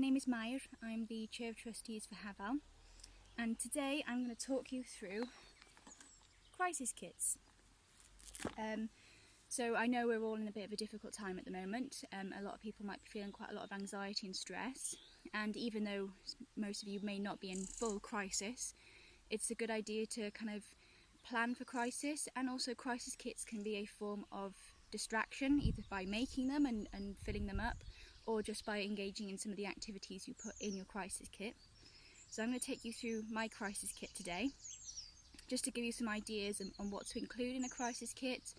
name is Mair. I'm the Chair of Trustees for Haval, and today I'm going to talk you through crisis kits. So I know we're all in a bit of a difficult time at the moment. A lot of people might be feeling quite a lot of anxiety and stress, and even though most of you may not be in full crisis, it's a good idea to kind of plan for crisis. And also crisis kits can be a form of distraction, either by making them and filling them up, or just by engaging in some of the activities you put in your crisis kit. So I'm going to take you through my crisis kit today, just to give you some ideas on what to include in a crisis kit.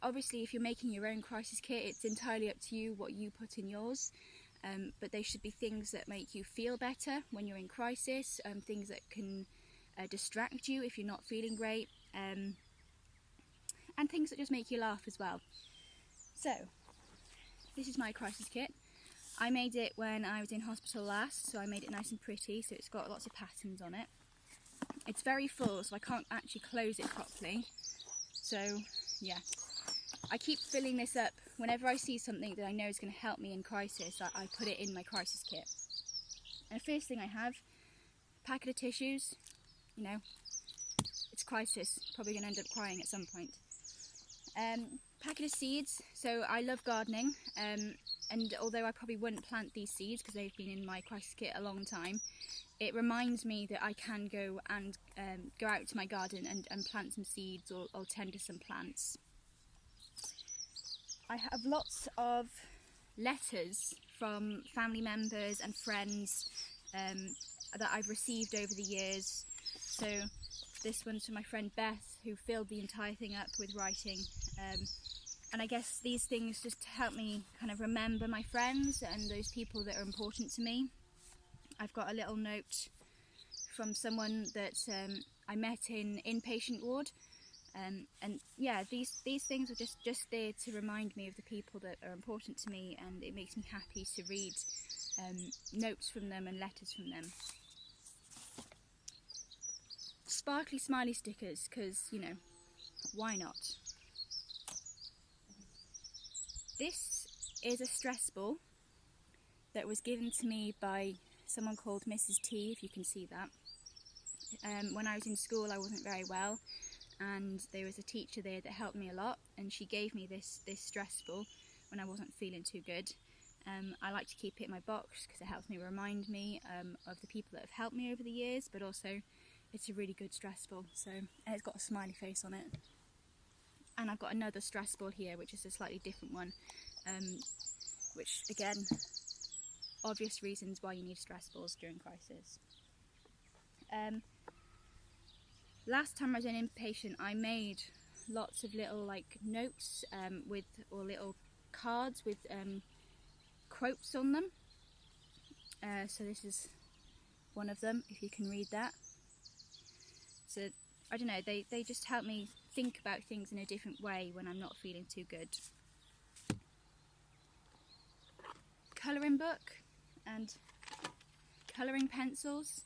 Obviously, if you're making your own crisis kit, it's entirely up to you what you put in yours, but they should be things that make you feel better when you're in crisis, things that can distract you if you're not feeling great, and things that just make you laugh as well. So this is my crisis kit. I made it when I was in hospital last, so I made it nice and pretty, so it's got lots of patterns on it. It's very full, so I can't actually close it properly. So yeah, I keep filling this up. Whenever I see something that I know is going to help me in crisis, I put it in my crisis kit. And the first thing I have, a packet of tissues. You know, it's crisis, probably going to end up crying at some point. Packet of seeds. So I love gardening, and although I probably wouldn't plant these seeds because they've been in my crisis kit a long time, it reminds me that I can go and go out to my garden and plant some seeds or tend to some plants. I have lots of letters from family members and friends that I've received over the years. So this one's from my friend Beth, who filled the entire thing up with writing. And I guess these things just help me kind of remember my friends and those people that are important to me. I've got a little note from someone that I met in inpatient ward. And yeah, these things are just there to remind me of the people that are important to me, and it makes me happy to read notes from them and letters from them. Sparkly smiley stickers, because, you know, why not? This is a stress ball that was given to me by someone called Mrs. T, if you can see that. When I was in school, I wasn't very well, and there was a teacher there that helped me a lot, and she gave me this stress ball when I wasn't feeling too good. I like to keep it in my box because it helps me remind me of the people that have helped me over the years, but also it's a really good stress ball. So, and it's got a smiley face on it. And I've got another stress ball here, which is a slightly different one, which again, obvious reasons why you need stress balls during crisis. Last time I was an inpatient, I made lots of little like notes or little cards with quotes on them. So this is one of them, if you can read that. So I don't know, they just help me think about things in a different way when I'm not feeling too good. Colouring book and colouring pencils.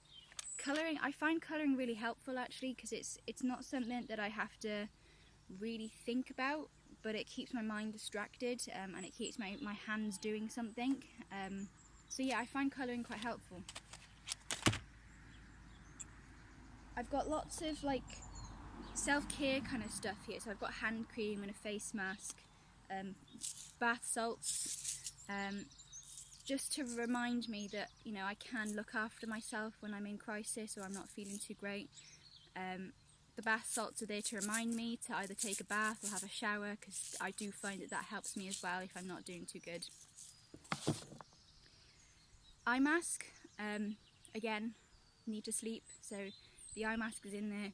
I find colouring really helpful actually, because it's not something that I have to really think about, but it keeps my mind distracted, and it keeps my hands doing something. So yeah, I find colouring quite helpful. I've got lots of like self-care kind of stuff here. So I've got hand cream and a face mask, bath salts, just to remind me that, you know, I can look after myself when I'm in crisis or I'm not feeling too great. The bath salts are there to remind me to either take a bath or have a shower, because I do find that helps me as well if I'm not doing too good. Eye mask, again, need to sleep, so the eye mask is in there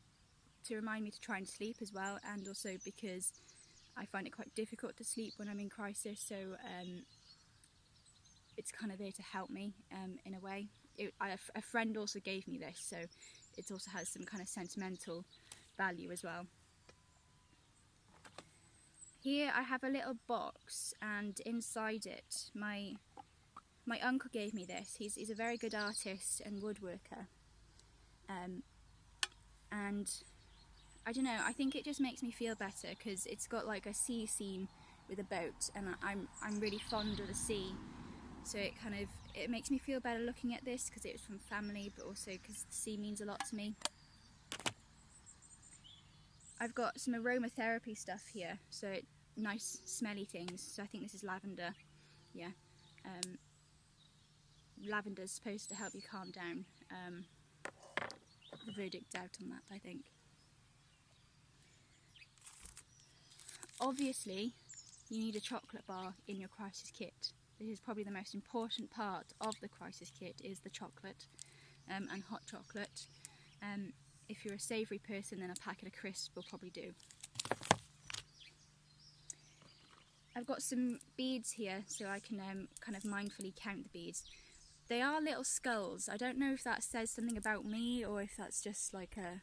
to remind me to try and sleep as well, and also because I find it quite difficult to sleep when I'm in crisis, so it's kind of there to help me in a way. A friend also gave me this, so it also has some kind of sentimental value as well. Here I have a little box, and inside it my uncle gave me this. He's a very good artist and woodworker, and I don't know, I think it just makes me feel better because it's got like a sea scene with a boat, and I'm really fond of the sea. so it makes me feel better looking at this because it was from family, but also because the sea means a lot to me. I've got some aromatherapy stuff here, so nice smelly things. So I think this is lavender. Yeah, lavender's supposed to help you calm down. The verdict's out on that, I think. Obviously, you need a chocolate bar in your crisis kit. This is probably the most important part of the crisis kit, is the chocolate, and hot chocolate. If you're a savoury person, then a packet of crisps will probably do. I've got some beads here, so I can kind of mindfully count the beads. They are little skulls. I don't know if that says something about me, or if that's just like a...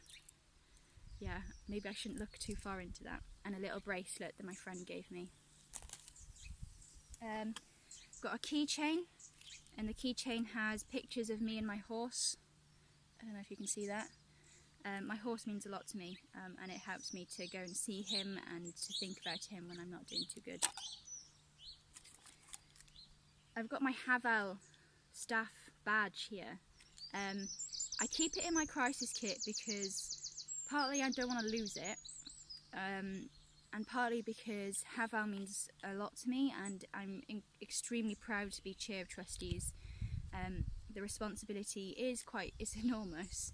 yeah, maybe I shouldn't look too far into that. And a little bracelet that my friend gave me. Got a keychain, and the keychain has pictures of me and my horse. I don't know if you can see that. My horse means a lot to me, and it helps me to go and see him and to think about him when I'm not doing too good. I've got my Havel staff badge here. I keep it in my crisis kit because partly I don't want to lose it, and partly because Havel means a lot to me, and I'm extremely proud to be Chair of Trustees. The responsibility is enormous,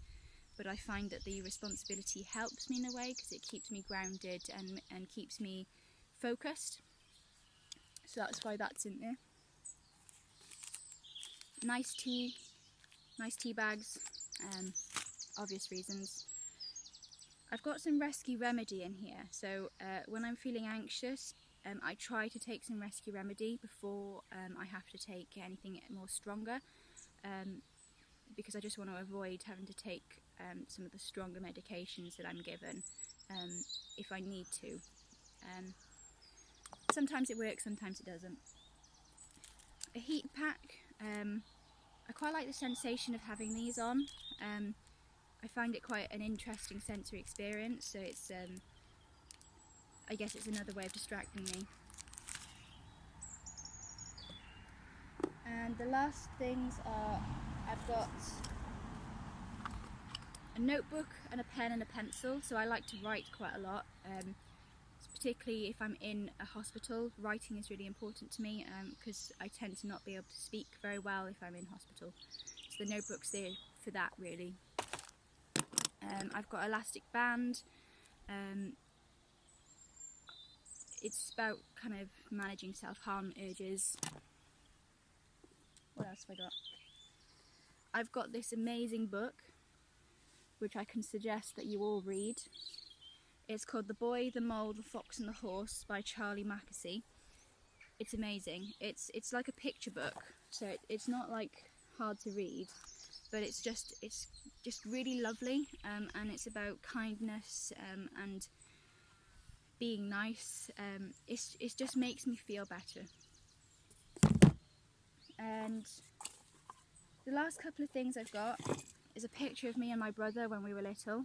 but I find that the responsibility helps me in a way because it keeps me grounded and keeps me focused. So that's why that's in there. Nice tea bags, obvious reasons. I've got some rescue remedy in here, so when I'm feeling anxious, I try to take some rescue remedy before I have to take anything more stronger, because I just want to avoid having to take some of the stronger medications that I'm given if I need to. Sometimes it works, sometimes it doesn't. A heat pack. I quite like the sensation of having these on. I find it quite an interesting sensory experience, so it's I guess it's another way of distracting me. And the last things are, I've got a notebook and a pen and a pencil, so I like to write quite a lot, particularly if I'm in a hospital. Writing is really important to me because I tend to not be able to speak very well if I'm in hospital, so the notebook's there for that really. I've got elastic band. It's about kind of managing self-harm urges. What else have I got? I've got this amazing book which I can suggest that you all read. It's called The Boy, the Mole, the Fox and the Horse by Charlie Mackesy. It's amazing. It's like a picture book, so it's not like hard to read, but it's just really lovely, and it's about kindness and being nice. It just makes me feel better. And the last couple of things I've got is a picture of me and my brother when we were little,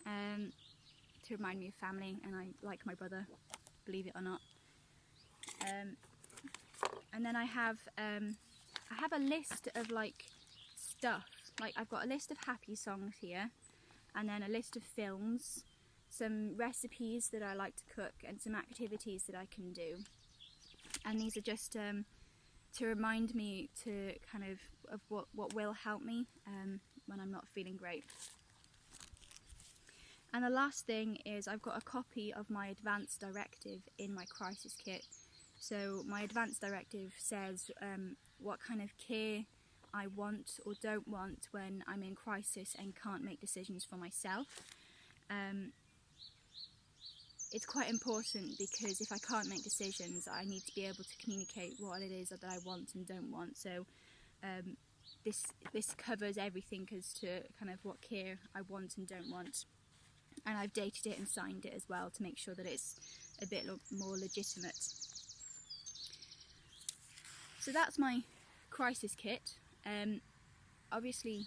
to remind me of family, and I like my brother, believe it or not. And then I have a list of like stuff. Like I've got a list of happy songs here, and then a list of films, some recipes that I like to cook, and some activities that I can do. And these are just to remind me to kind of what will help me when I'm not feeling great. And the last thing is I've got a copy of my advance directive in my crisis kit. So my advance directive says what kind of care I want or don't want when I'm in crisis and can't make decisions for myself. It's quite important because if I can't make decisions, I need to be able to communicate what it is that I want and don't want. So this covers everything as to kind of what care I want and don't want. And I've dated it and signed it as well to make sure that it's a bit more legitimate. So that's my crisis kit. Obviously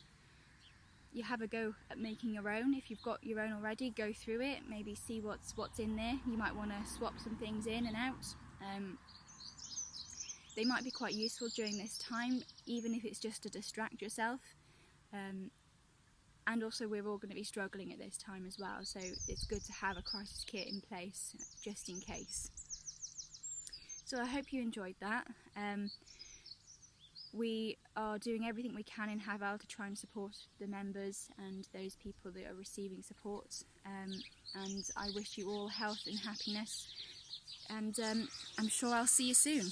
you have a go at making your own. If you've got your own already, go through it, maybe see what's in there. You might want to swap some things in and out. they might be quite useful during this time, even if it's just to distract yourself. And also we're all going to be struggling at this time as well, so it's good to have a crisis kit in place just in case. So I hope you enjoyed that. We are doing everything we can in Haval to try and support the members and those people that are receiving support, and I wish you all health and happiness, and I'm sure I'll see you soon.